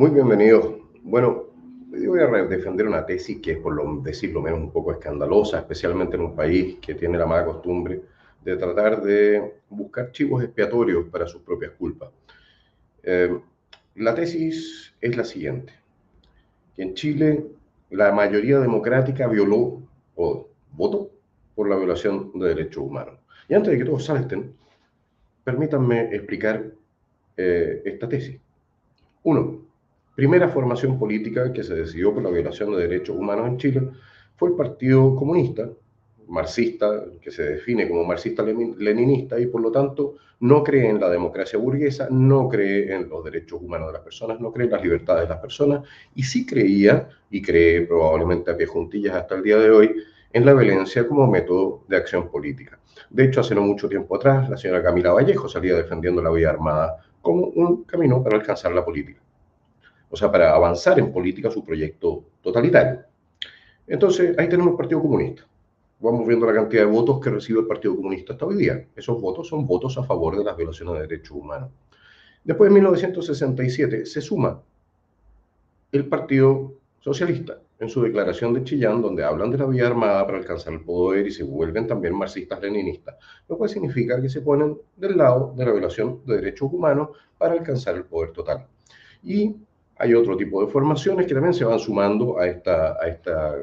Muy bienvenido. Bueno, yo voy a defender una tesis que es, por decirlo menos, un poco escandalosa, especialmente en un país que tiene la mala costumbre de tratar de buscar chivos expiatorios para sus propias culpas. Eh, la tesis es la siguiente, que en Chile la mayoría democrática violó o votó por la violación de derechos humanos. Y antes de que todos salten, permítanme explicar esta tesis. Uno, primera formación política que se decidió por la violación de derechos humanos en Chile fue el Partido Comunista, marxista, que se define como marxista-leninista y por lo tanto no cree en la democracia burguesa, no cree en los derechos humanos de las personas, no cree en las libertades de las personas y sí creía, y cree probablemente a pie juntillas hasta el día de hoy, en la violencia como método de acción política. De hecho, hace no mucho tiempo atrás, la señora Camila Vallejo salía defendiendo la vía armada como un camino para alcanzar la política, o sea, para avanzar en política su proyecto totalitario. Entonces, ahí tenemos el Partido Comunista. Vamos viendo la cantidad de votos que recibe el Partido Comunista hasta hoy día. Esos votos son votos a favor de las violaciones de derechos humanos. Después de 1967 se suma el Partido Socialista en su declaración de Chillán, donde hablan de la vía armada para alcanzar el poder y se vuelven también marxistas-leninistas, lo cual significa que se ponen del lado de la violación de derechos humanos para alcanzar el poder total. Y hay otro tipo de formaciones que también se van sumando a esta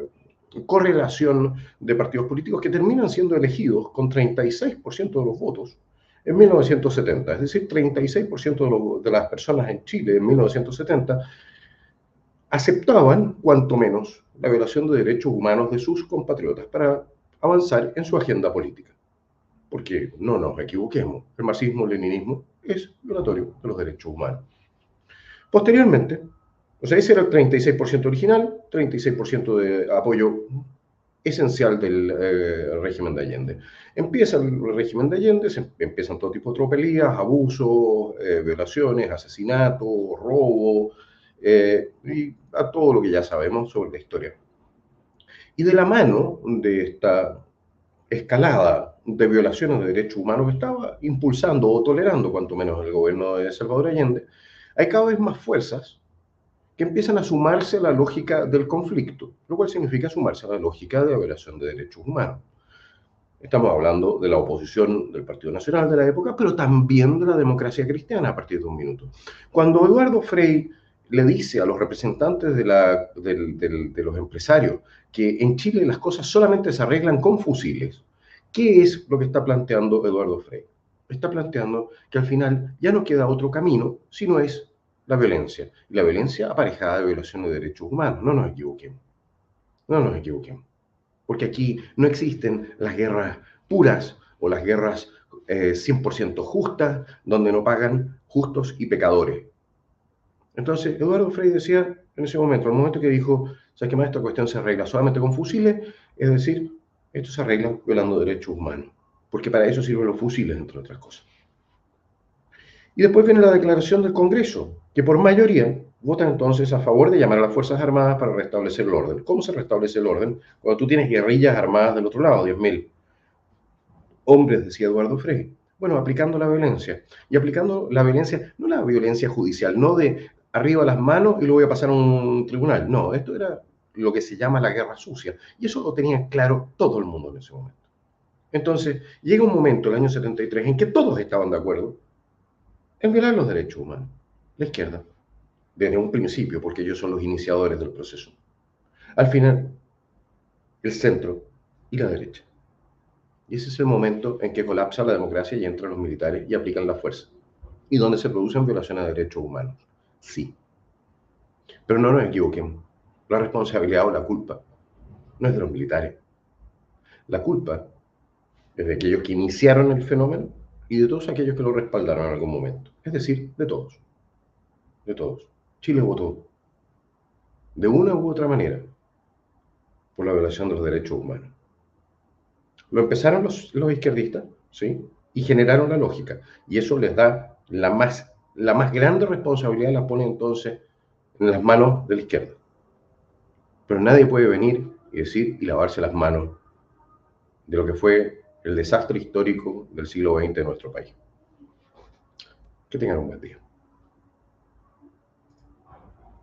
correlación de partidos políticos que terminan siendo elegidos con 36% de los votos en 1970. Es decir, 36% de las personas en Chile en 1970 aceptaban, cuanto menos, la violación de derechos humanos de sus compatriotas para avanzar en su agenda política. Porque no nos equivoquemos, el marxismo-leninismo es violatorio de los derechos humanos. Posteriormente, o sea, ese era el 36% original, 36% de apoyo esencial del régimen de Allende. Empieza el régimen de Allende, empiezan todo tipo de tropelías, abusos, violaciones, asesinatos, robo, y a todo lo que ya sabemos sobre la historia. Y de la mano de esta escalada de violaciones de derechos humanos que estaba impulsando o tolerando, cuanto menos, el gobierno de Salvador Allende, hay cada vez más fuerzas que empiezan a sumarse a la lógica del conflicto, lo cual significa sumarse a la lógica de la violación de derechos humanos. Estamos hablando de la oposición del Partido Nacional de la época, pero también de la democracia cristiana a partir de un minuto. Cuando Eduardo Frei le dice a los representantes de los empresarios que en Chile las cosas solamente se arreglan con fusiles, ¿qué es lo que está planteando Eduardo Frei? Está planteando que al final ya no queda otro camino, sino es la violencia. Y la violencia aparejada de violaciones de derechos humanos. No nos equivoquemos. No nos equivoquemos. Porque aquí no existen las guerras puras o las guerras 100% justas, donde no pagan justos y pecadores. Entonces, Eduardo Frei decía en ese momento, en el momento que dijo, ¿sabes qué más? Esta cuestión se arregla solamente con fusiles, es decir, esto se arregla violando derechos humanos, porque para eso sirven los fusiles, entre otras cosas. Y después viene la declaración del Congreso, que por mayoría votan entonces a favor de llamar a las Fuerzas Armadas para restablecer el orden. ¿Cómo se restablece el orden? Cuando tú tienes guerrillas armadas del otro lado, 10.000 hombres, decía Eduardo Frei. Bueno, aplicando la violencia. Y aplicando la violencia, no la violencia judicial, no de arriba las manos y lo voy a pasar a un tribunal. No, esto era lo que se llama la guerra sucia. Y eso lo tenía claro todo el mundo en ese momento. Entonces, llega un momento, el año 73, en que todos estaban de acuerdo en violar los derechos humanos. La izquierda, desde un principio, porque ellos son los iniciadores del proceso. Al final, el centro y la derecha. Y ese es el momento en que colapsa la democracia y entran los militares y aplican la fuerza. Y donde se producen violaciones de derechos humanos. Sí. Pero no nos equivoquemos. La responsabilidad o la culpa no es de los militares. La culpa es de aquellos que iniciaron el fenómeno y de todos aquellos que lo respaldaron en algún momento. Es decir, de todos. De todos. Chile votó de una u otra manera por la violación de los derechos humanos. Lo empezaron los izquierdistas, ¿sí? Y generaron la lógica. Y eso les da la más grande responsabilidad, la pone entonces en las manos de la izquierda. Pero nadie puede venir y decir y lavarse las manos de lo que fue el desastre histórico del siglo XX de nuestro país. Que tengan un buen día.